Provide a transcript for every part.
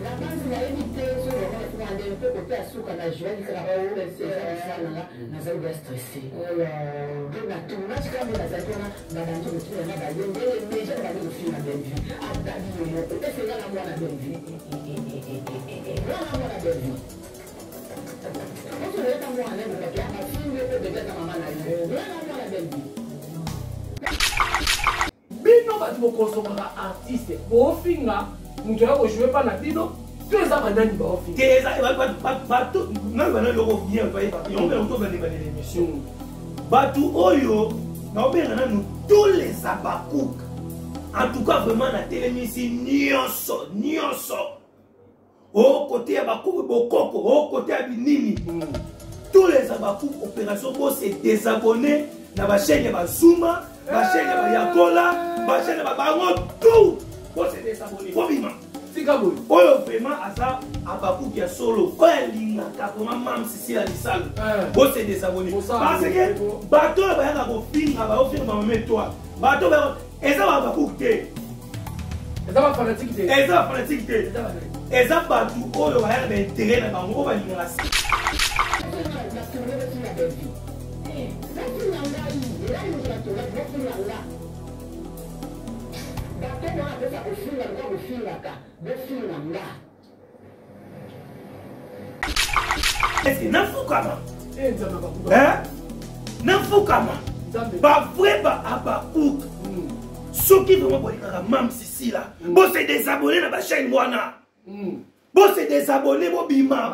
La base va éviter ce moment pour aller un peu côté à sous quand la joie du travail ou les séances na ça va stresser. Donc la tournage quand la zatona na dans tout le na ba yende mais je vais le film na belle vie. A dali mo peut-être c'est là moi la belle vie. Là moi la belle vie. Quand tu es dans moi là parce que ma fille veut peut-être maman na yo. Là moi la belle vie. Bino ba tu consommer artiste. Bo finga nous devons jouer pas na bino. Tu es à nani ba ofi. Bato na bana yo bien ba ba. Yo me auto ba l'émission. Bato oyo na obenga na nous tous les abakouk. En tout cas vraiment na télémission nyonso. Au côté ya bakouk bokoko, au côté ya binini. Tous les abakouk opération bo se désabonner na ba chaîne ya Bazuma, ba chaîne ya Yakola, ba chaîne ya Bango tout. Bo se désabonner. Bobima. Oyo vraiment aza abakou qui a solo ko elingaka vraiment mam sisi la lisalo bo se désabonner parce que bato ba yaka ko finga ba ofir ba toi bato ba eza abakou te eza ba fanatique te eza bato oyo ba yaka ba intérêt na bango ba linga si est-ce que n'afukama n'afukama ba vrai ba abakouk soki vraiment bolikaka mam sisi là bo se désabonner na ba chaîne wana bo se désabonner bo bima.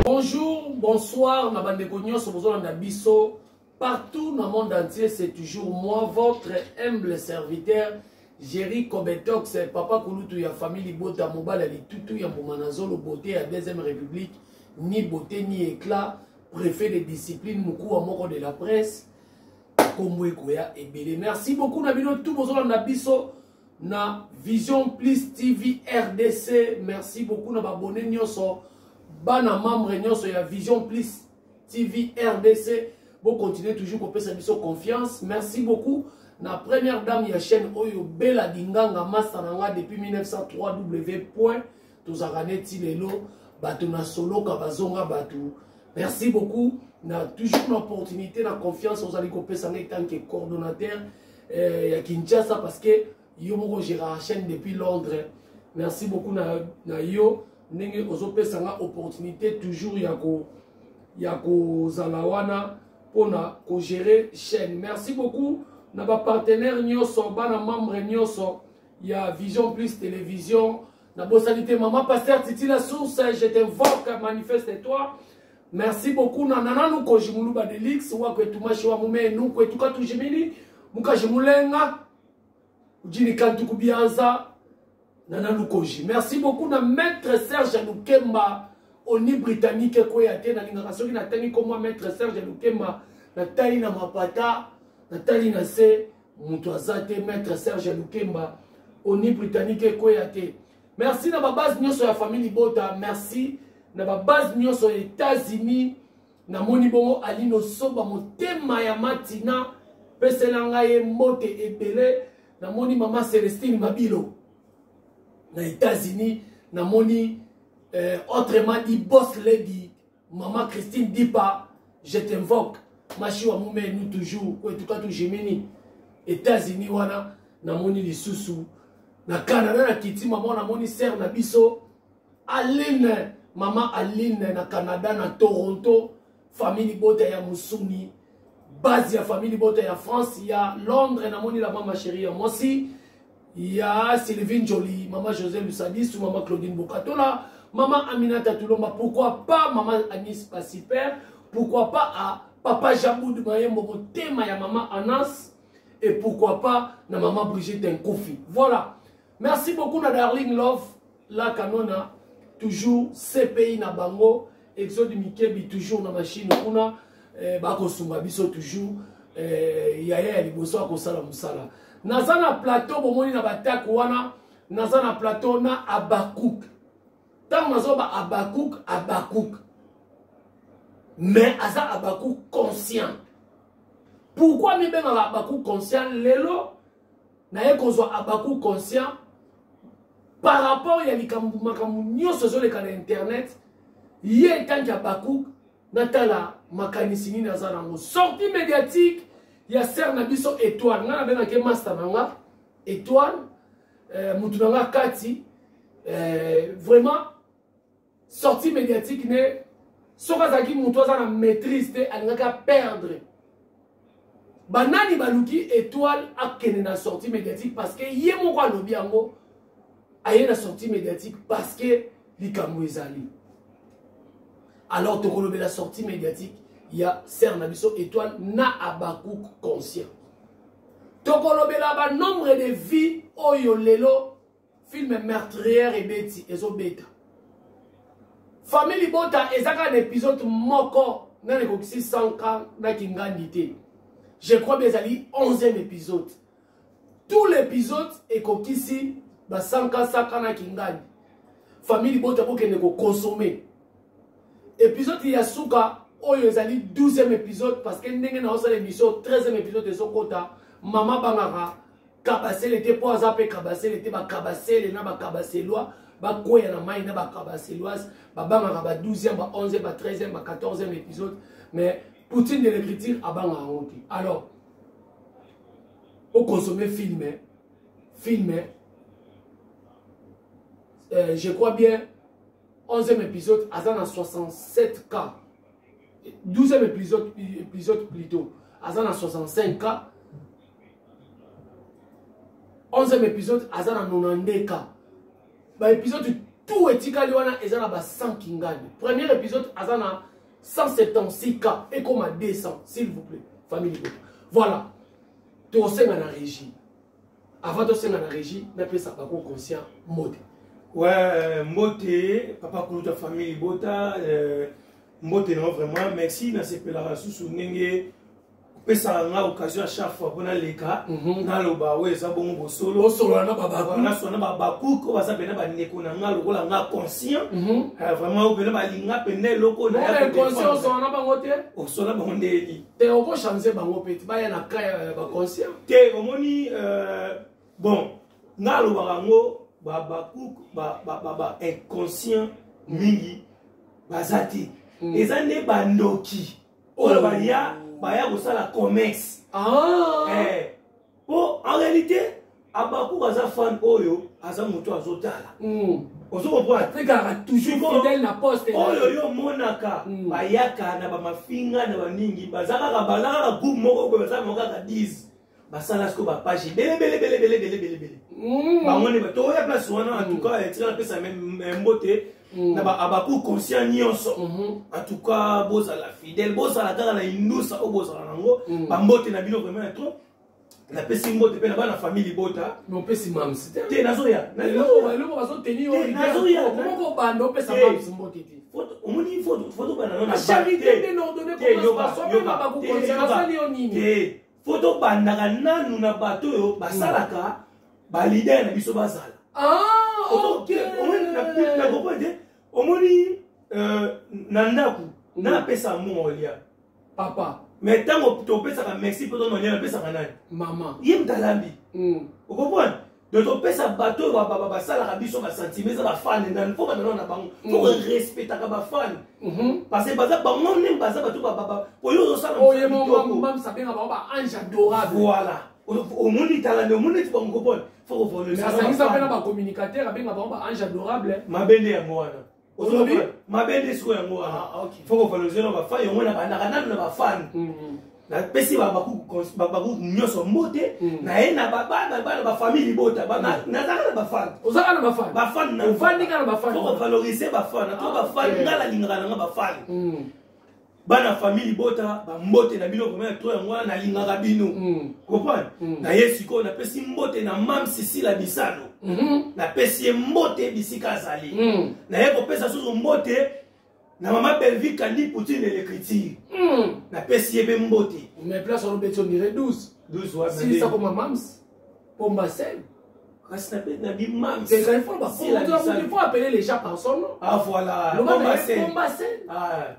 Bonjour, bonsoir, ma bande de cognos, partout dans le monde entier, c'est toujours moi, votre humble serviteur, Jerry Kobetox, Papa Kouloutou, ya famille Bota, Mobile, Ali Toutou, ya Moumanazolo, Beauté, à Deuxième République, ni beauté, ni éclat, préfet de discipline, Moukou, Amoko de la presse, Komwe Koya et Bélé. Merci beaucoup, Nabino, tout besoin Nabiso, na Vision Plus TV RDC, merci beaucoup, Nababone Nyoso. Bana membre nyonso ya Vision Plus TV RDC, vous continuez toujours à faire sa confiance. Merci beaucoup. La première dame de la chaîne Oyo Bella Dinganga Masananga depuis 1903 w.tozaranetilelo batuna solo kabazonga batu. Merci beaucoup. Na toujours une opportunité, na confiance aux allez copier ça en tant que coordonnateur à Kinshasa parce que yo moko gère la chaîne depuis Londres. Merci beaucoup na yo. Nenge ozope sanga opportunité toujours yako zalawana pona ko gérer chaîne. Merci beaucoup na ba partenaire nyoso bana membre nyoso ya Vision Plus télévision na bosalité maman pasteur Titi la source je t'invoque manifeste-toi. Merci beaucoup na nana nous ko jimulu ba delix wa kwetu mashi wa mume nous kwetu ka tujimini muka jimulenga ujini kantu kubianza. Nana Lukoji. Merci beaucoup na maître Serge Lukemba Oni Britannique Koyate na lingaka soki na tani comme maître Serge Lukemba na tali na mapata na tali na se mutu azate maître Serge Lukemba Oni Britannique Koyate. Merci na ba base nyonso ya famille Bota, merci na ba base nyonso ya États-Unis na moni bongo alino soba motema ya matina peselanga ye mote ebele na moni mama Célestine Mabilo. Na États-Unis, na moni autrement dit boss lady, maman Christine Dipa, je t'invoque, machiwa moumé nous toujours, ou en tout cas tout gemini. États-Unis wana, na moni lisusu, na Canada na kiti maman na moni sœur na biso, Aline, maman Aline na Canada na Toronto, famille Bota ya Musuni, base ya famille Bota ya France, ya Londres na moni la maman chérie, moi aussi. Il y a Sylvine Jolie, maman José Lussadis ou maman Claudine Bokatola, maman Aminata Toulomba, pourquoi pas maman Anis Passiper, pourquoi pas à Papa Jabou de Mayembo, thème à maman Anas, et pourquoi pas na maman Brigitte Nkofi. Voilà. Merci beaucoup na Darling Love, la canona, toujours CPI na bango, Exode Mikebi toujours na machine, kuna, bako sunga biso toujours, yaya liboso ako sala musala. Nazana plateau, bomoni na batak wana, nazana plateau na Abakouk. Tant nazoba Abakouk. Mais aza Abakouk conscient. Pourquoi mi ben Abakouk conscient lelo na ye kozwa Abakouk conscient par rapport ya likambu makambu nyonso zo leka na internet ye tant que Abakouk natala makanisi nini aza nango sortie médiatique ya ser na biso étoile ngana ben ke master nanga étoile mutu nanga kati vraiment sortie médiatique ne soka zaki mutu aza na maîtrise te alingaka perdre banani baluki étoile akene na sortie médiatique parce que ye moko alobi yango aye na sortie médiatique parce que likambo ezali. Alors tokolobe la sortie médiatique il y a ser na biso étoile na Abakouk conscient. Tokolobe la ba nombre de vies oyo lelo film meurtrière et beti ezo beta. Famille Bota ezaka un épisode moko na nekokisi 100K na kingandi te. Je crois bien ezali 11e épisode. Tout l'épisode ekokisi ba 100K na kingandi. Famille Bota bokende ko consommer. Épisode ya suka oyo ezali 12e épisode parce que ndenge na osala émission 13e épisode ezokota mama bangaka kabasele te po azape kabasele te ba kabasele na ba kabaselwa ba koya na mai na ba kabaseloise ba bangaka ba 12e ba 11e ba 13e ba 14e épisode mais Poutine de l'écriture abanga honte. Alors au consommer film je crois bien 11e épisode azana 67K 12e épisode plutôt azana 65K 11e épisode azana 92K ba épisode tout etikali wana ezana ba 100 kingani. Premier épisode azana 176K et comme à 200 s'il vous plaît famille. Voilà tu osenga na régie avant de osenga na régie na pesa ba ko conscient mode. Ouais, Mbote, papa Koulouta famille Bota, Mbote non vraiment, merci dans ces pélages sous Nenge. Pesa nga occasion à chaque fois qu'on a les cas, na loba ouais ça bon bo solo na baba na sona baba kuko ba sabena ba neko na nga lokola nga conscient. Vraiment obena ba linga pene loko na ya conscient sona ba ngote o sona ba ndeli. Te oko changer bango petit ba ya na kaya ba conscient. Te omoni bon nga loba ngo Babakouk, inconscient, mingi, bazati. Les années bandoki. Oh, baya la commerce. Bon, en réalité, Abakouk aza fan oyo, aza moto azotala. On se comprend. Toujours fidèle na poste. Oyo yo monaka, bayaka na ba mafinga na ba ningi, bazaka balaka groupe moko bazaka moka 10. Basala sko ba page bele. Bamone ba to ya place wana en tout cas etira pesa même Mbote na ba Abakouk conscient nyonso. En tout cas boza la fidèle, boza la kaka na indusa o boza nango, ba Mbote na bino vraiment trop. La pesi Mbote pe na ba na famille Bota, no pesi mam c'était. Te nazoya. Na lelo bazo tenir au nazoya. Comment ko bando pesa mam Mbote te. Foto omoni foto ba na na charité de n'ordonner pas so pe Abakouk conscient ça ni onini. Foto bandaka nanu na bato yo basalaka ba leader na biso bazala. OK. Na comprendre omoni nandaku na pesa mo olia papa mais tango to pesa ka merci poto no na pesa kanani maman yim talambi o comprendre de to pesa bato basalaka biso ba sentiments ba fan na faut ba na bango faut respecter ka ba fan parce que baza bango nem baza bato po yo sala oye mam sabenga ba ange adorable voilà au monde talent au monde tu vas comprendre faut voir le ça s'appelle ba communicateur abenga ba ange adorable mabende ya mwana aujourd'hui mabende siko ya mwana faut voir le zéro ba fan yo mwana na ba fan na pesi Babakouk nyonso Mbote na ye na ba famille Bota na zaka na ba fan ozaka na ba fan ba fan na ofandi kana ba fan faut valoriser ba fan na to ba fan ngala lingana na ba fan bana famille bota ba mbote na bino comme to yango na lingaka bino comprendre na yesiko na pesi mbote na mam Sisila Bisalo na pesi mbote bisika azali na yeko pesa susu mbote na maman Belvi Kandi Poutine l'écriture na pesi yebe mbote mais place on peut dire 12 ouais si ça comme mams Pomba Sen na bi mam c'est il faut appeler les gens par son nom ah voilà Pomba Sen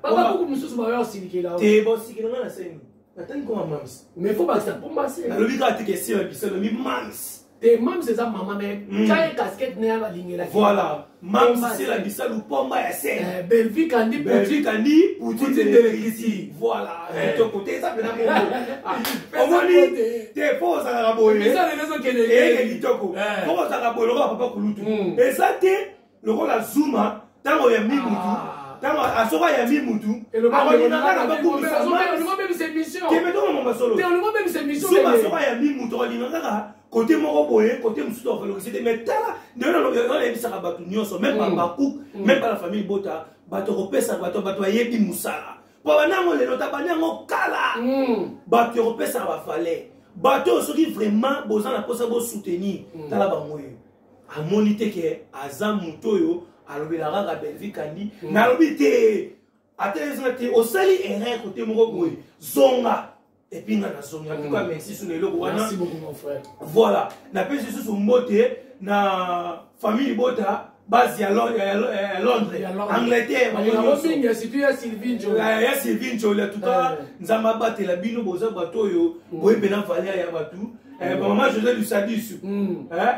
papa beaucoup mususu ba yo silikela te bo sikela na sen natani comme mams mais faut pas que ça Pomba Sen na lobi ka te question Bisalo mi mams te mam c'est ça maman mais quand casquette ne va lingela voilà mam Sisila Bisalo Pomba ya Sen Belvi Kandi Poutine l'électricité voilà ton côté ça peut na mo omoni te pose à la boye mais ça les raisons que les litoko pose à la boye le papa kulutu et ça te le rôle la zuma tango ya mimutu tango asoka ya mimutu et le papa ni na ba ko ça le même c'est mission ke meto mama solo te le même c'est mission zuma asoka ya mimutu ni na côté moko boye côté musuto en valorisé mais tala ndelo no ebisaka batu nyonso même ba cook même pas la famille bota bato kopesa bato yebi musala po banango lelo tabanyango kala bato kopesa ba fale bato soki vraiment boza na posa bo soutenir tala bangoyo amoni te ke aza mutoyo alobela kaka Belvi Kandi na lobi te atezana te osali erreur côté moko boye zonga et puis na zonga en tout cas merci sur le logo merci beaucoup mon frère voilà na pesi sous mbote na famille bota base ya Londres Angleterre il y a Sylvie Njo en tout cas nzamba batela bino boza bato yo boyebe na valia ya batu maman José du Sadisu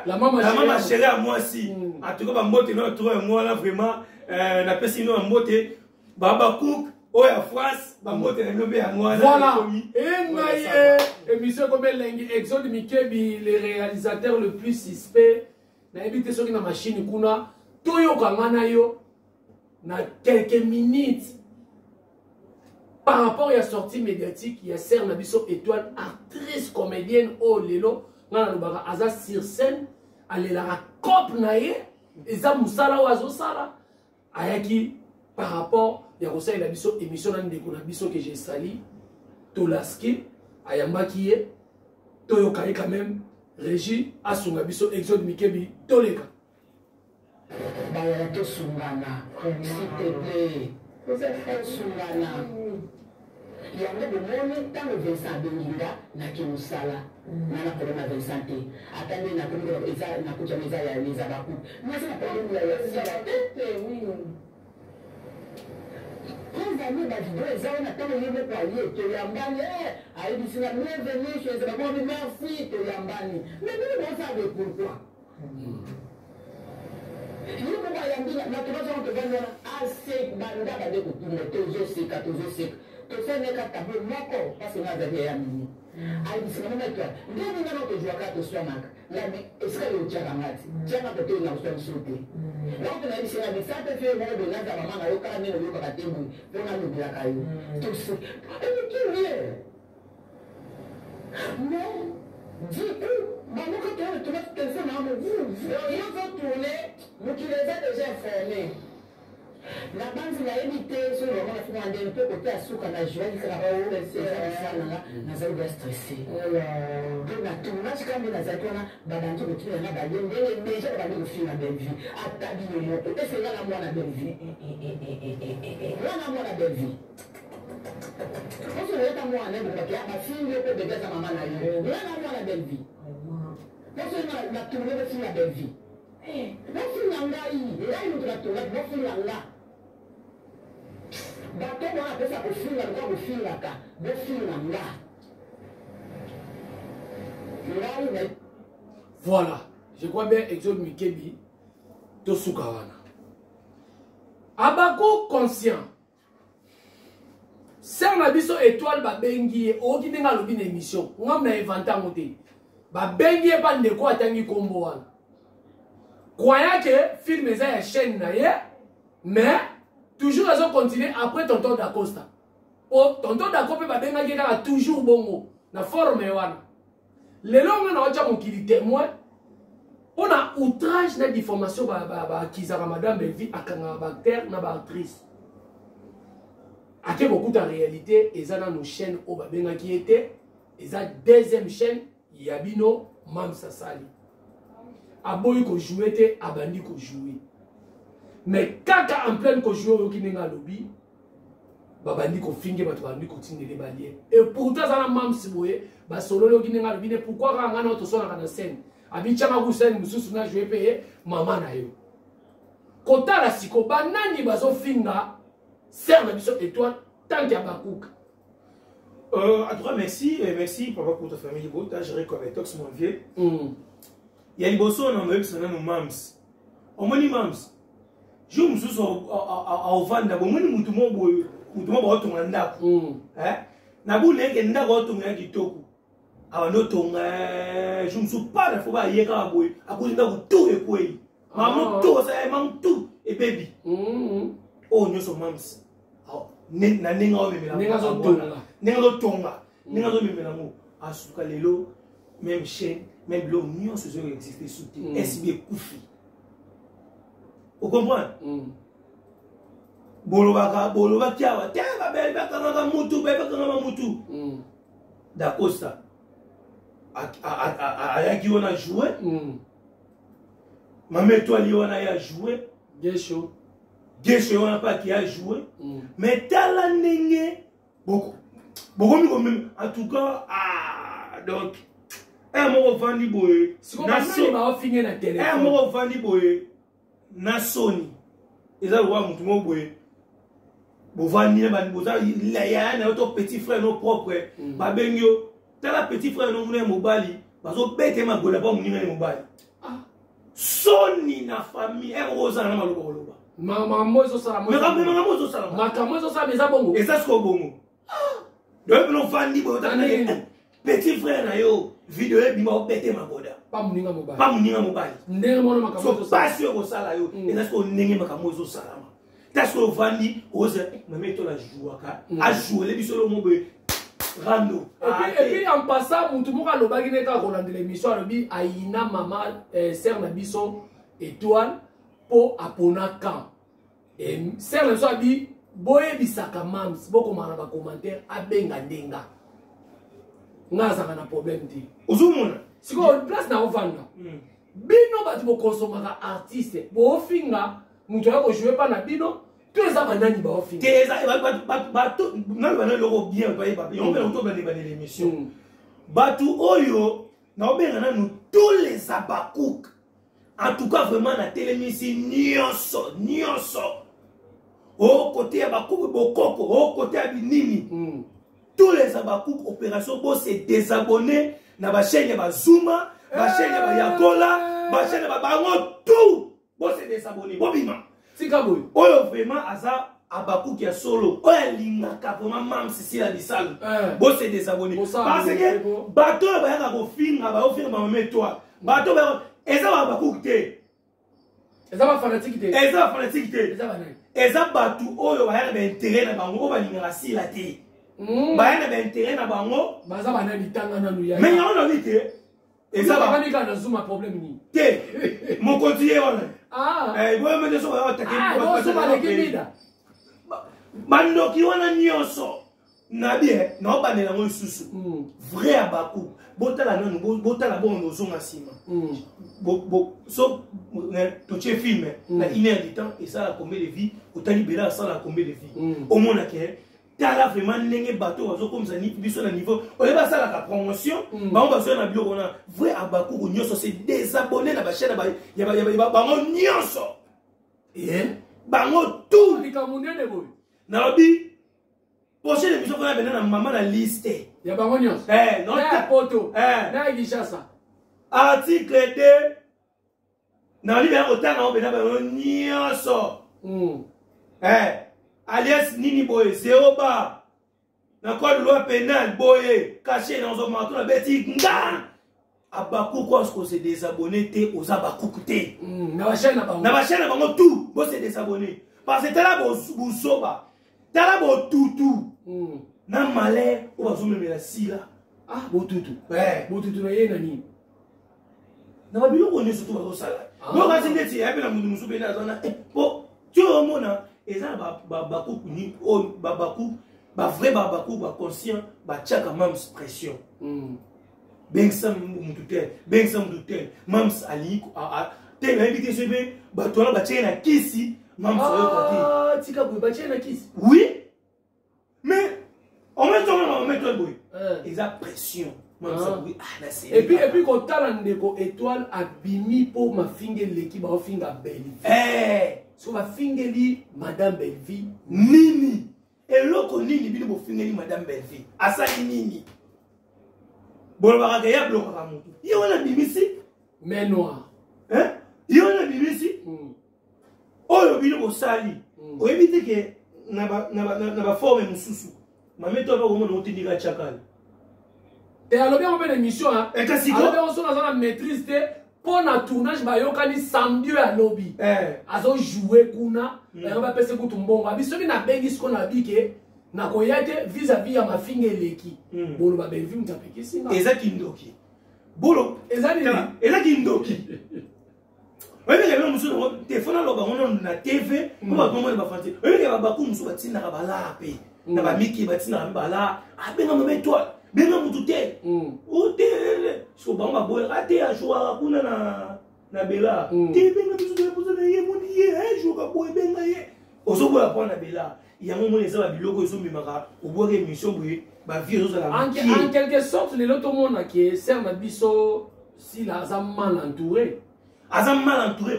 la maman chérie à moi si en tout cas ba mbote no trouver moi là vraiment na pesi no mbote baba cook oya France ba mbote na lobe ya moi voilà et émission comme Lengi Exode Mikebi les réalisateurs le plus suspect na éviter ceux qui na machine kuna toyo kangana yo na quelques minutes par rapport à la sortie médiatique il y a Serre Nabiso Étoile actrice comédienne oh lelo ngana lobaka aza sur scène alela cop naye eza musala wazo sala ayaki par rapport ya kosa la biso émission na ndeko na biso que j'ai sali Tolaski ayambaki ye toyo kai quand même Régie asunga biso Exode Mikebi toleka bayala tosungana s'il te plaît tosungana yango bomoni ntango Vincent abenginga naki mosala nana kolona Vincent te ata nde nakutama eza ya leza baku mwasi na problème ya yasala Kwanza bavideo eza wana ntango ye moko aye toyambani ayebisinga bienvenue chez bakomi merci toyambani mais bino bosade pourquoi ye moko ayambi bato bazongo tovandi wana ase banda bade kotunga tozoseka toseneka tablo moko parce nga azali ya mini ayebisinga mometwa ndeni ngana tozwaka toswanaka lami esika yo otiaka ngati tiaka kote na koswa biso te donc nayebisinga bisate fe moko benaza mama na yo kala ndenge oyokaka te boye mpona lobelaka yo ekirie mais du coup bamoka toyana tona telefone namo yo zotourne mokili eza déjà informé na banzi nayebi te soki bamona fika ndeni mpe kote asuka na joali kaka baoesananga nazali bya stressé mpe natungaci kambe nazalaki wana babandi kotina yanga baye ndenge deja babandi kofinga belvie ata bino moko esenga na mwana belvie mwana belvie oso oyeta mwana ebokaki bafingi yo mpe bebe aza mama na yo mwana belvie oso natunge bofinga belvie bofinga ngai moto natungaki bofinga nga bato wana apesa kofinga lokola kofingaka bofinga nga ngai. Voilà, je crois bien Exode Mikebi tosuka wana abako conscient Serre Nabiso Étoile babengi ye oki ndenga lobi na émission ngam na inventa moté babengi ye pa ndeko atangi kombo wana croyant que film eza ya chaîne na ye mais toujours ils ont continué après tonton Dacosta o tonton Dacosta babengaki kaka toujours bongo na forme wana lelo nga na wacha mokili témoin on a outrage na diffamation ba akizaka madame Belvi akanga ba acteur na ba actrice ake beaucoup de réalité eza na nos chaînes au babenga qui était eza deuxième chaîne yabino Mams Sasali aboyi ko jouer te abandi ko jouer mais kaka en pleine ko jouer oki ninga lobby babandi ko finge bato bandi ko tindele balie et pourtant ça na Mams boye ba solo oki ninga lobby ne pourquoi ranga na to sona kana scène abi chama ku scène mususu na jouer payer mama na yo kota la siko banani bazo finga serve biso étoile tant qu'il y a Bakouk. En tout cas, merci. Et merci papa pour ta famille. Tu as géré comme étox, mon vieux. Il y a des bossons dans le web, nos Mams. On m'a dit Mams. Je me suis au vendre. On m'a dit Moutouma Boto Mandaku. Nabu Lenke Ndago Tonga Gitoku. Avant de Tonga, je ne suis pas la fois à Yeka Boy. À cause de tout et quoi. Maman tout, ça est maman tout. Et baby. Oh, nous sommes Mams. Na ninga omemela ninga zo tonga ninga zo omemela mo asuka lelo même chaîne même blog nyo se zo exister sous SB Koufi vous comprenez boloba kiawa teba bel bakanga mutu da Costa ayaki ona jouer mama étoile ona ya jouer Gesho on n'a pas qui a joué, mais t'as beaucoup même en tout cas donc un mot vendu boy un mot vendu boy na Sony ils ont voir mon boy bon vendu il y a un autre petit frère non propre babengyo t'as la petit frère non voulait mobali parce que bête ma gola pas mon numéro mobile Sony na famille un rosa na maloboloba Maman mozo sala mozo. Maman mozo sala. Maka mozo sala meza bongo. Et ça c'est bongo. Donc nous fandi bo petit frère na yo vidéo e bima pété ma boda. Pas muninga mobile. Pas muninga mobile. Ndenge mono maka mozo sala. Pas sûr ko sala yo. Et ça c'est ndenge maka mozo sala. Ta so fandi oze me to la jouaka. A jouer les bisolo mo be rando. Et puis en passant mutu moka lobaki neka ko landela émission lobi aina mama sœur na biso étoile pour apona quand et c'est le soir dit boye bisaka Mams beaucoup mana ba commentaire abenga ndenga ngaza kana problème ti ozumona siko place na ovanda bino bati bo consommer artiste bo finga mutu ya ko jouer pas na bino tout ça banani ba ofinga teza ba tout na ba loko bien ba ba on va autour de l'émission batu oyo na obenga na nous tous les abakouk. En tout cas, vraiment, la télévision, nyonso. Au côté de Bakouk, Bokoko, au côté de Nini. Tous les Abakouk, opération, bon, c'est désabonner. Na ba chaîne ba Zuma, ba chaîne ba Yakola, ba chaîne ba Bango, tout. Bon, c'est désabonner. Bon, bima. C'est comme ça. Oh, vraiment, Aza, Abakouk qui a solo. Oh, Lingaka, vraiment, Mams, si la disal. Bon, c'est désabonner. Parce que, bateau, ba yaka ko finga, ba ofir ma toi. Bateau, ba et ça va beaucoup coûter. Et ça va fanatique. Et ça va fanatique. Et ça va tout. Oh, il va y avoir intérêt dans bango. On va y avoir si la thé. Il va y avoir intérêt dans bango. Mais il y a un invité. Et ça va. Il y a un problème. Mon continue. Ah. Il va me dire ça. Ah, non, ça va les Bando qui wana nyonso. Nabi na ba na ngo susu. Vrai abaku. Botala nanu botala bon ozonga sima. So to che film na 1 heure de temps et ça a combien de vie autant libérer ça la combien de vie. Au monde que tala vraiment ndenge bateau azo comme ça ni biso na niveau. On va ça la promotion. Ba on va sur na bio on a vrai abaku nyonso c'est désabonner na ba chaîne ba ya ba nyonso. Et bango tout ni kamunene boy. Na lobi prochaine émission qu'on a besoin de maman la liste. Ya bango nyonso. Non ta photo. Na Gishasa. Article 2. Na libérer autant na obena ba nyonso. Alias nini boy 0 bar. Na code loi pénal boy caché dans un manteau na beti nga. Abakou quoi ce que c'est désabonné té aux abakou té. Na ba chaîne na bango. Na ba chaîne na bango tout, bo c'est désabonné. Parce que là bo soba. Tala bo tutu. Na malais o ba zomeme la sila. Ah bo tutu. Bo tutu na yena ni. Na ba bilo ko ne surtout ba zo sala. Bo ka sinde ti ya be na mundu musu be na zona. Bo tu o mona et ça babakou ni o babakou ba vrai babakou ba conscient ba tchaka même pression Bengsam mututel mams ali te na invité sebe ba tona ba tchena kisi mams oyo kati tika boy ba tchena kisi oui mais on met toi boy ils a pression et puis quand tala ndeko étoile abimi po mafinge leki ba ofinga belle so ba fingeli madame Belleville nini eloko nini bino bo fingeli madame Belleville asali nini bon ba ga ya bloka ka mutu yo na bimisi mais noir yo na bimisi oyo bino bo sali o éviter que na ba forme mususu mameto ba ko mona otindika chakali. Et alors bien on fait l'émission hein. Et qu'est-ce alors bien on sont dans la maîtrise pour un tournage ba yo kani samedi à lobby. Azo jouer kuna et on va passer pour tumbongo. Abi soki na bengi ce qu'on a dit que na koyate vis-à-vis ya mafinga eleki. Bolo ba Belleville mutapeki singa. Ezaki ndoki. Bolo ezaki ndoki. Oye ke ba musu na téléphone lo ba ngona na TV ko ba komona ba fanti. Oye ke ba ku musu ba tinda ka bala pe. Na ba miki ba tinda ka bala. Abenga mo étoile. Benga mutute otele so banga boy raté a joa kuna na bela te benga biso de poza na ye moni ye joa boy benga ye ozo boya po na bela yango moni eza ba biloko ezo mimaka oboka émission boye ba vie ezo la en quelque sorte les autres monde qui sert na biso si la za mal entouré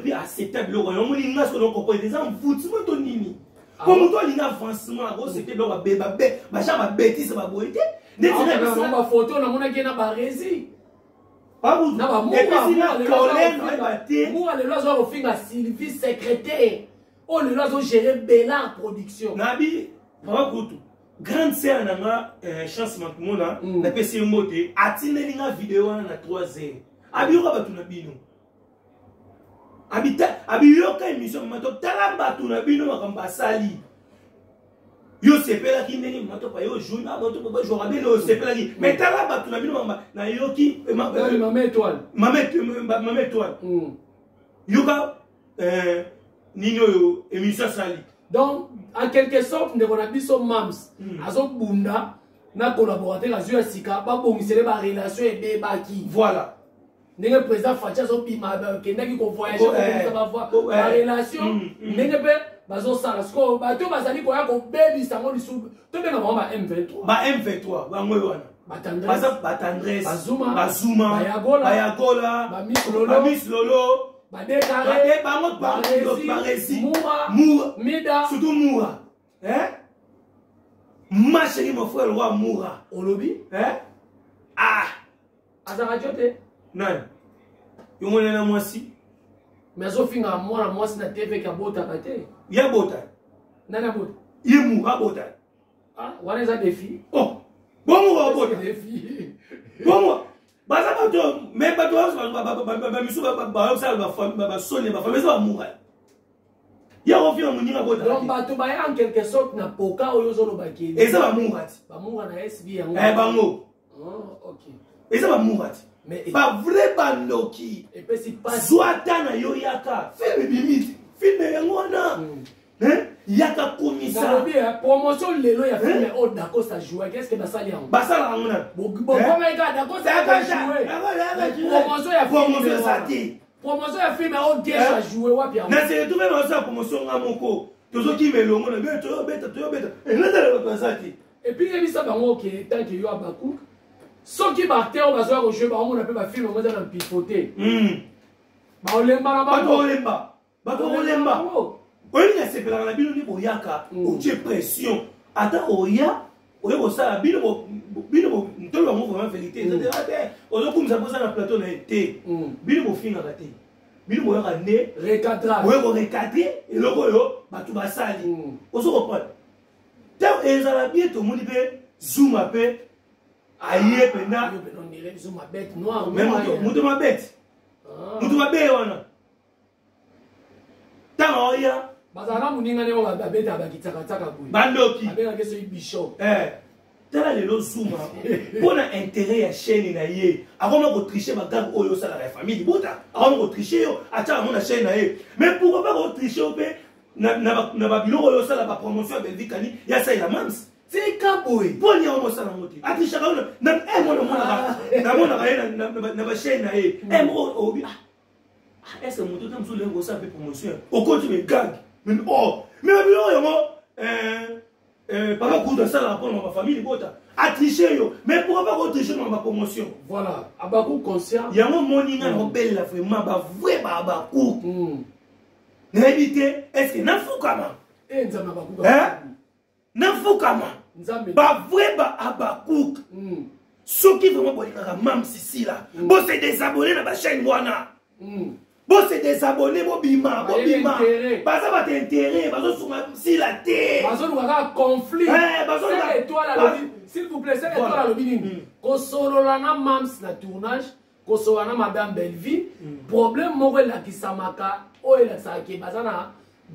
puis acceptable biloko yango moni ngaso donc ko des en foot moto nini comme toi linga avancement a c'était donc ba cha ba bêtise ba boyete ma photo na mona ki na ba resi na ba moura le lozo au finga Sylvie secrétaire oh le lozo gérer Bellard production nabi papa kutu grande sœur na ma chance mona na pesi moté atineli nga vidéo na 3h abi yoka batu na bino abi yoka émission mato tala batu na bino makamba sali yo sepela ki ndeni mato pa yo jour na mato pa jour abele yo sepela ki mais tala batu na bino mamba na yo ki maman étoile yoka nino yo émission sali donc en quelque sorte ndeko na biso mams azo bunda na collaborateur azu ya sika ba bongisele ba relation ebe baki voilà ndenge président Facha zo pima kendaki ko voyager ko ba relation ndenge pe bazo sala sko bato bazali ko ya ko baby sango lisu to benga ba M23 ba ngwe wana ba tendresse bazuma bayagola ba miss lolo ba décaré ba resi moura mida surtout moura ma chérie mon frère le roi moura olobi azara jote nan yo mona na mwasi mais zo finga mwana mwasi na TV ka bota kate ya bota nana bota yemu ha bota wana za défi bon wa bota défi bon baza bato mais bato ba misu ba sa ba famille ba sonne ba famille ba mura ya ofina muninga bota donc bato ba en quelque sorte na poka oyo zo lo bakeli eza ba murati ba mura na SB yango bango OK eza ba murati mais ba vrai bandoki et puis si pas zwata na yo yaka film bimiti film yango na yaka komisa promotion lelo ya film o d'accord ça joue qu'est-ce que ça li en basala ngona bon comme ka d'accord ça va jouer promotion ya film o déjà jouer wapi en na c'est tout même ça promotion ngamoko tozoki melongo na beto beta na ba pasati et puis il ça bango que tant que yo abaku soki bacteur bazwa ko jouer ba on appelle ba film on va dans pipoter ba olemba na ba olemba oyi na sepela na bino ni boyaka o tie pression ata oya oyo bosala bino ntolo mo vraiment vérité c'est-à-dire ozo kumisa posa na plateau na été bino bofinga ka te bino boyaka ne recadrage oyo ko recadrer eloko yo batu basali ozo comprendre tant ezala bien to moni pe zoom pe aye pena on dirait zoom ma bête noire mais muto ma bête wana tant oya bazana muninga ne ba beta ba kitaka boy bandoki abenga keso bishop tala lelo zuma pona intérêt ya chaîne na ye akoma ko tricher ba gag oyo sala la famille bota akoma ko tricher yo acha mona chaîne na ye mais pourquoi pas ko tricher pe na babiloko oyo osala bapromotion ya Belvique Kani ya salela mams c'est kaboy poni yango mosala ngo te atrishaka ono namonaka ye na bachaine na ye moko obi est ce que moto ntango solengo osala mpe promotion okoti megag mais babiloko yango papa kuta asalaka mpona ma bafamille bota atriche yo mais pourquoi pas kotriche na bapromotion voilà abaku conscient yango moninga na obelela vraiment bavrai babaku nayebi te est ce que nafukama nafukama bavrai baabakouk soki vraiment bolingaka mam sisila bose désabonné na bachaine wana bose désabonné bobima baza bata intérêt bazosunga sila te bazolukaka conflit s'il vous plaît c'est étoile alobi nini kosolola na mams na tournage kosolola na madame Belleville problème moko elakisamaka oyo elakisaka ke baza na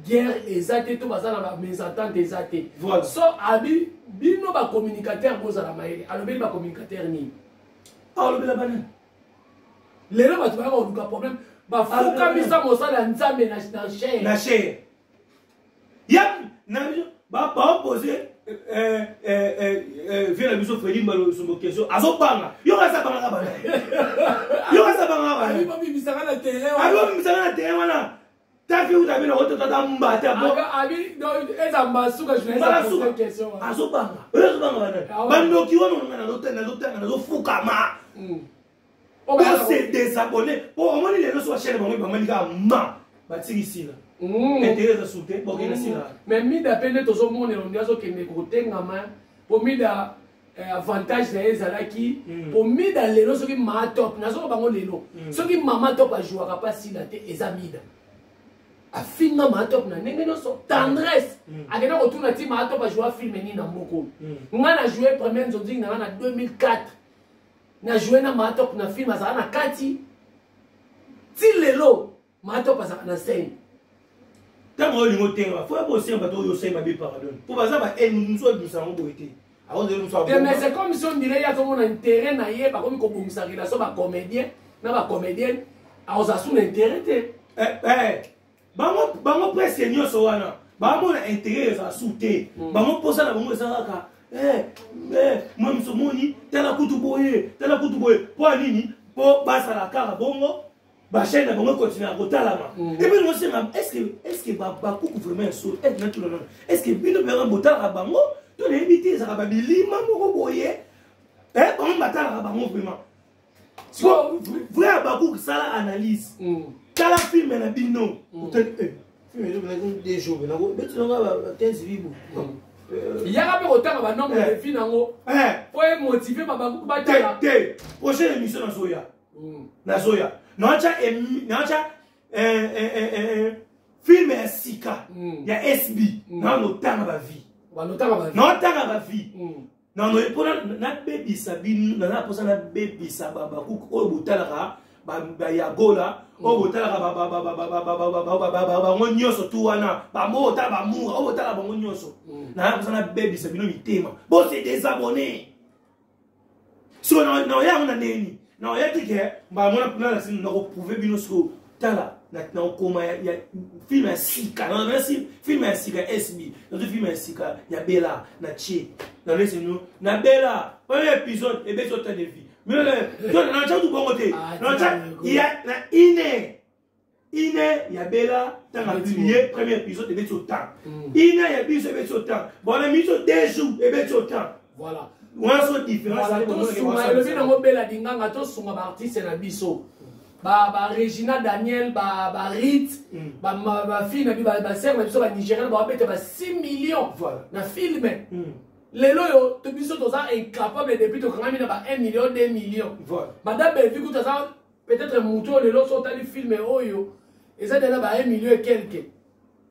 guerre eza te to baza na bamésentente eza te so abi bino bacommunicateur bozala mayele alobeli bacommunicateur nini alobela banani lelo bato bayaka koluka problème bafukamisa mosala ya nzambe na chaire ya baopose vie na biso fredi mbalosomo question azobanga yo kasa bangaka bana yo kasa bangaka bana abimisaka na terrain wana tafi utabi na ototata mbata eza mbasuka azobanga bana bandoki wana nazofukama ose désabonné omoni lelo so bachaine bango bamanika ma batikisila intérêt eza sute bokende sila mais mida mpe nde tozomonela ndi azokende kotengama po mida avantage na ye ezalaki po mida lelo soki maa top nazoko bango lelo soki mama top ajouaka mpa sila te eza mida afinga maa top na ndenge nyonso tendresse akenda kotuna ti maa top ajoua filme nini na mokolo nga na joue première nzonzingi nanga na 2004 na joué na maa top na film azalaka na kati ti lelo maa top azalaka na scène ntango oyo olingi otenga fo yabosenga bato oyo osenga be pardon mpo baza bamosu ebimisa yango boye te mais c'est comme si on dirait ya azomona intérêt na ye bakomi kobongisa relation bacomédien na bacomédienne akozala su na intérêt te bango presque nyonso wana bamona intérêt ezala su te bango mposa na bango eza kaka mwa misomoni tala kutu boye mpo anini mpo basala kaka bongo bachaine na bango ekontinue kotalama epe nosenga est ce que bakuku vraiment esolo natulana est ce que bino mpenga botalaka bango to nayebi te ezalaka babilima moko boye bango batalaka bango vraiment vrai ya bakuku sala analyse tala filme na bino filme 2 jours betinanga 15 vibu yaka mpe kotanga banombre de fi nango po emotive babakuku batala te prochaine émission nazoya naotya filme ya sika ya SB naotanga bavie mpona nabebisa bino naza mposa nabebisa bakuku oyo botalaka bayagola oyo botalaka bango nyonso tu wana bango otala bamura oyo botala bango nyonso naza mposa nabebisa bino mitema bose désabonné so naoyango na neni naoyaki ke mbamona mpona nakoprouve bino siko tala nakoma ya filme ya sika filme ya sika ya SB nazo filme ya sika ya bela na tie nanesenu na bela premier épisode ebeti otane vie nacha tu bongo te na ine ya bela tanga publié premier épisode ebeti otan ine ya biso ebeti otan bona miso 2 jours ebeti otan voilà wanso différence tosunga elobi nango bela dinganga tosunga baartiste na biso Regina Daniel, Rit, fille na basere na biso banigérienne bapete 6 millions na film lelo yo to biso toza incapable depuis tokangami na 1 million 2 millions madame Belvique toza peut-être muto lelo sotali film oyo eza déjà 1 million et quelques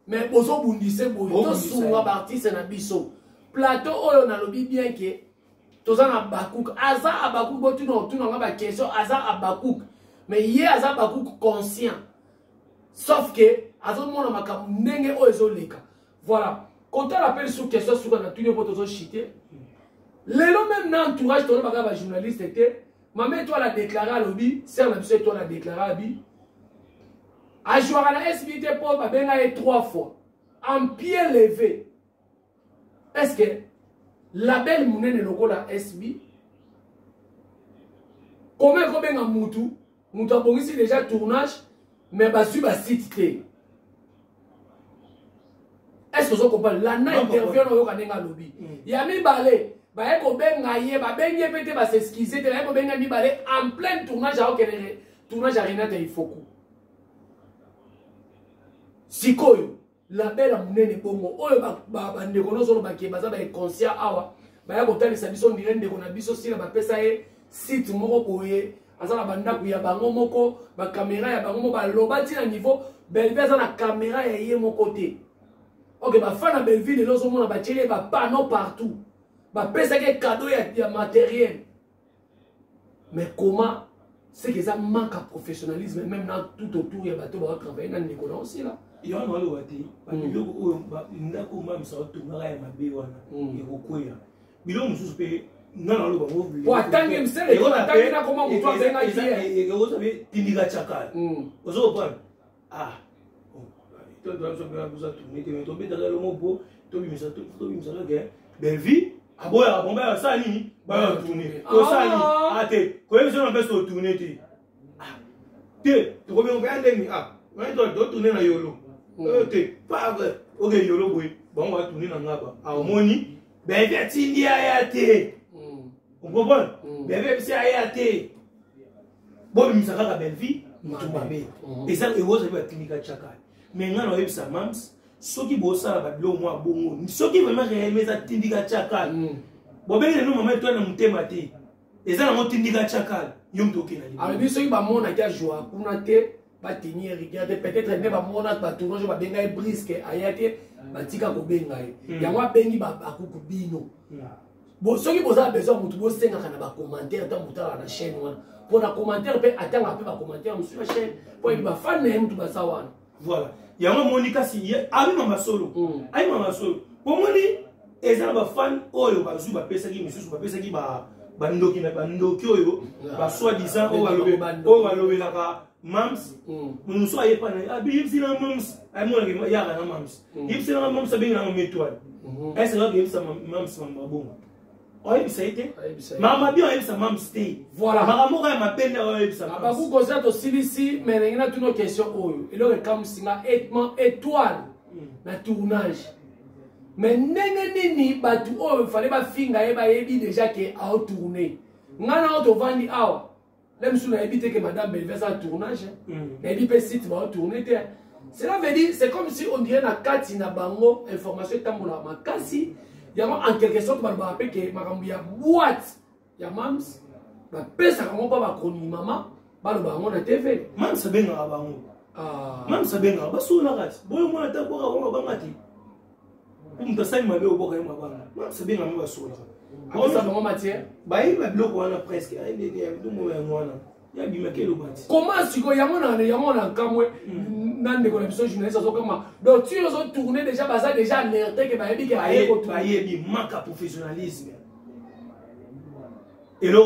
mais bozo bundise boyo tosunga baartiste na biso plateau oyo nalobi bien ke toza na Bakuk aza Abakuk botunanga baquestion aza Abakuk mais hier aza Bakuk conscient sauf que azomona makambo ndenge oyo ezoleka voilà quand on appelle sous question sur na tuni poto zo chiter lelo même na entourage tono baka ba journaliste était maman toi la déclaré à lobby ser na biso toi la déclaré abi a jouer na SBT pour ba benga 3 fois en pied levé. Est-ce que label Mounene Lokola SB? Comment a Moutou? Moutou a ici déjà tournage, mais basu ba site. Est-ce que vous comprenez? L'ANA intervient dans le lobby. Il y a mis balé. Bah, il y a ben s'excuser. Il y a ben balé en plein tournage à tournage à Renata Ifoku. Sikoyo, la belle amounene bongo. Oyo ba ndekono solo ba kebaza ba conscient awa. Ba ya botali sa biso ndire ndeko na biso sila ba pesa ye site moko boye. Azala banda ku ya bango moko ba caméra ya bango ba lobati na niveau Belleville za na caméra ya ye moko te. Ok, ba fana Belleville lozo mona ba tirer ba panneau partout. Ba pesa ke cadeau ya matériel. Mais comment c'est que ça manque à professionnalisme même dans tout autour il y a bateau ba travailler dans l'économie aussi là. Il y a un autre côté, biloko ndako mam sa tongara ya mabe wana ekokwea. Biloko mususu pe nana lo bango. Wa tangi msele ko tangi na koma mutu abenga hier. Eko sabe tindiga chakala. Ozo prendre. Ah. Toi dois savoir vous a tourner te tomber dans le mobo, to bimisa ke Belleville aboya bomba sa nini ba tourner. Ko sa ni ate ko ebiso na beso tourner te. Ah. Te to ko be on ndemi ah. On doit tourner na yolo. Ok, pas vrai. Ok, yolo boy. Bon, on va tourner dans là-bas. Harmonie. Ben, il tindi ayate. On comprend? Ben, c'est ayate. Bon, il s'en va à Belleville. Et ça, il va être clinique à Chakal. Mais maintenant, on a ça, mams. Ceux qui bossent à la Babylone, moi, bon. Ceux qui vraiment réellement ça, clinique à Chakal. Bon, ben, nous, maman, toi, on a monté maté. Et ça, on a clinique à Chakal. Yom toké na. Alors, bien sûr, il va monter à quel jour? On a été. Tenir regarder peut-être ne pas mona ba tournage ba benga brisque ayate ba tika ko benga ya wa bengi ba akuku bino bon ceux qui posa besoin mutu bo senga kana ba commentaire ta mutala na chaîne wana pour na commentaire pe atanga pe ba commentaire sur la chaîne pour il ba fan ne mutu ba sawana voilà ya mo monika si abi mama solo ai mama solo pour moni ezana ba fan oyo ba zu ba pesa ki misusu ba pesa ki ba ndoki na ba ndoki oyo ba soi-disant o ba lobelaka mams nous soyez pas là bim si na mams ay mo ngi ya na mams bim si na mams be na métoile est-ce que bim sa mams mama bon oy ça été mama bien oy sa mams té voilà mama mo ka ma peine oy sa mams ba ku kosa to silisi mais ngina tuno question oyo et le comme singa étoile na tournage mais nini batu oyo fallait ba finga e ba yebi déjà que a tourner ngana auto vandi awa. Même si on a évité que Madame Belleville fasse un tournage, elle a dit que site va tourner. Cela veut dire, c'est comme si on dirait na kati na bango information tambola makasi. Il y a en quelque sorte on va appeler que makambu ya boîte ya mams ba pesa comment pas ba koni mama ba lo bango na TV. Mams benga bango. Mams benga ba so na kati. Boyo mo ata ko ka ba ngati. Pour m'tasai mabe o boka ma bana. Mams benga mo ba so na. Comment ça comment matière? Bah il va bloquer on a presque. Il y a deux mois il y a bimé quel obati. Comment si ko yamona kamwe nande ko l'émission journaliste so comment. Donc tu os tourné déjà basa déjà alerté que ba yebi que aye ko ba yebi manque à professionnalisme. Et là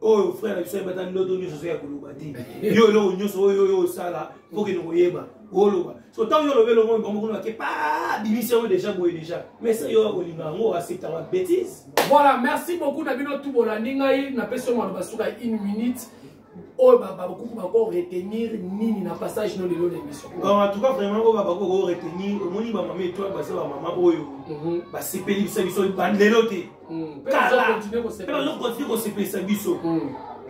oh frère je sais pas dans l'autre nous so ya ko lobati. Yo lo nyoso yo sala faut que nous yeba. Oloba. So tant yo lever le monde comme on que pas d'émission déjà boy déjà. Mais ça yo olinga ngo accepte la bêtise. Voilà, merci beaucoup Nabino Toubola Ningai na personne on va sur 1 minute. Oh bah beaucoup va retenir nini na passage dans l'émission. En tout cas vraiment on va retenir au moni ba maman toi ba ça ba maman oyo. Ba sepeli ça biso ba leloté. Kala. Pero continue ko sepeli ça biso.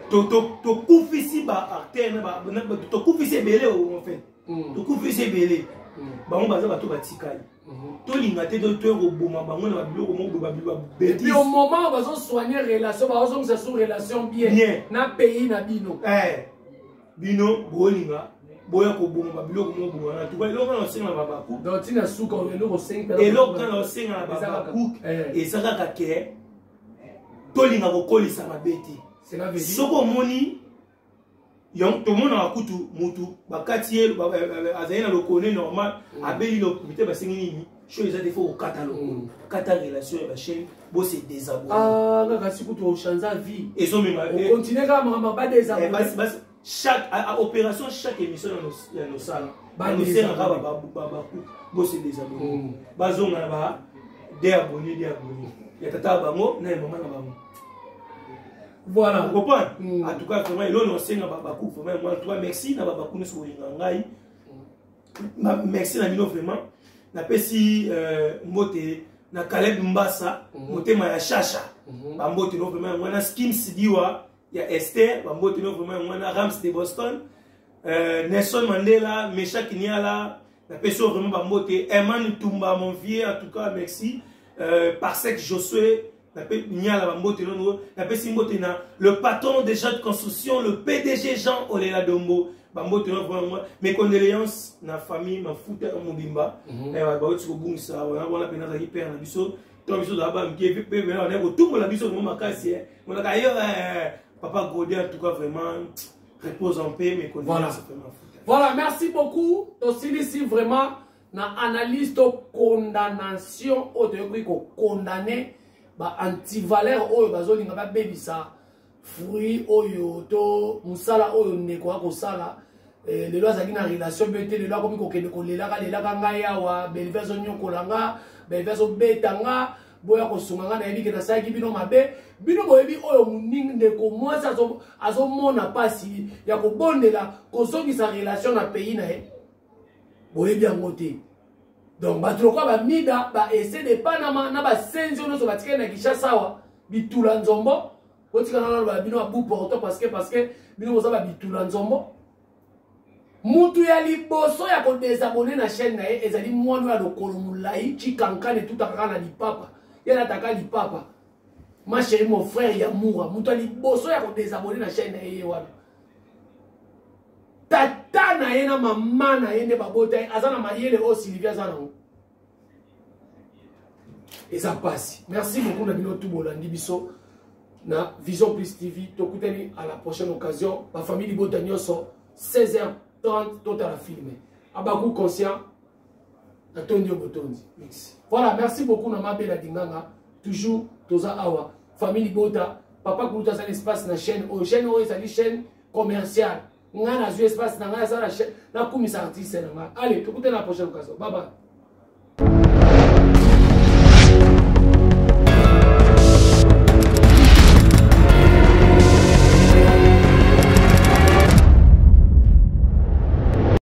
To kufisi ba artère ba to kufisi belé en fait. To kufisi belé. Ba on ba ça ba to ba tikali. Tolinga te do to roboma bango na biloko mo ba bilwa bêtise. Et puis au moment où on va soigner relation ba on se sous relation bien na pays na bino. Bino bolinga boya ko boma ba biloko mo bo na to ba lo na singa ba ba ku. Donc tina suka o lo 5 et lo kana o singa ba ba ku et ça ka ke tolinga ko kolisa ba beti. C'est la vérité. Soko moni yon to mona akutu mutu bakati ye azayina lo connaît normal abeli lo mité ba singini ni chose ça des fois au catalogue kata relation ba chaîne bo c'est désabonné na kasi kutu o chanza vie et so même on continue comme mama ba désabonné chaque opération chaque émission dans nos salles banosengaka bose désabonné bazonga na ba déabonné ya tata bango na ya mama na bango. Voilà. Vous comprenez? En tout cas, vraiment, il y a aussi Babakou. Vraiment, moi, toi, merci. Na Babakou, nous sommes merci na mino vraiment. Na pesi mbote na Caleb Mbassa, mbote ma ya Chacha. Ba mbote no vraiment moi na Skim Sidiwa, ya Esther, ba mbote no vraiment moi na Rams de Boston. Nelson Mandela, Mecha Kinyala, na pesi vraiment ba mbote Eman Tumba mon vieux, en tout cas merci. Parsec Josué le patron des gens de construction, le PDG Jean Olela Dombo. Mes condoléances na famille, ma foute à mon bimba. Papa Godé, en tout cas, vraiment, repose en paix. Mes condoléances. Voilà, merci beaucoup. Aussi, ici, vraiment, na analyse de condamnation, condamné. Ba antivaleur oyo bazolinga ba bebisa fruit oyo to musala oyo ndeko akosala lelo azaki na relation bete lelo akomi kokende kolelaka lelaka ngai awa belive azonyokolanga belive azobetanga boya kosunga nga nayebi ke nasalaki bino mabe bino boyebi oyo moningi ndeko mwasi azomona mpasi ya kobondela kozongisa relation na pays na ye boyebi yango te. Donc, ba mida ba essayer de Panama na ba senzo no so batikena na Kinshasa wa bitula nzombo otika na ba bino abu porto parce que bino boza ba bitula nzombo mutu ya liboso ya ko désabonner na chaîne na ye ezali mwana ya lokolo mulai chikankane tout akaka na lipapa yena taka lipapa ma chérie mon frère ya moura mutu ya liboso ya ko désabonner na chaîne na ye wana tata na ye na mama na ye nde babota ye aza na mayele oyo Sylvia aza nango eza pasi. Merci beaucoup na bino tout bolandi biso na Vision Plus TV. Tokutani à la prochaine occasion. Ma famille libota nyonso 16h30 total filmé. Abakou conscient na tondi obotondi. Voilà, merci beaucoup na mabela dinganga. Toujours toza awa famille libota papa kuluta za espace na chaîne o chaîne commerciale. Nga na espace na nga za la chaîne na kumisa artiste na nga. Allez, tokutani à la prochaine occasion. Bye bye.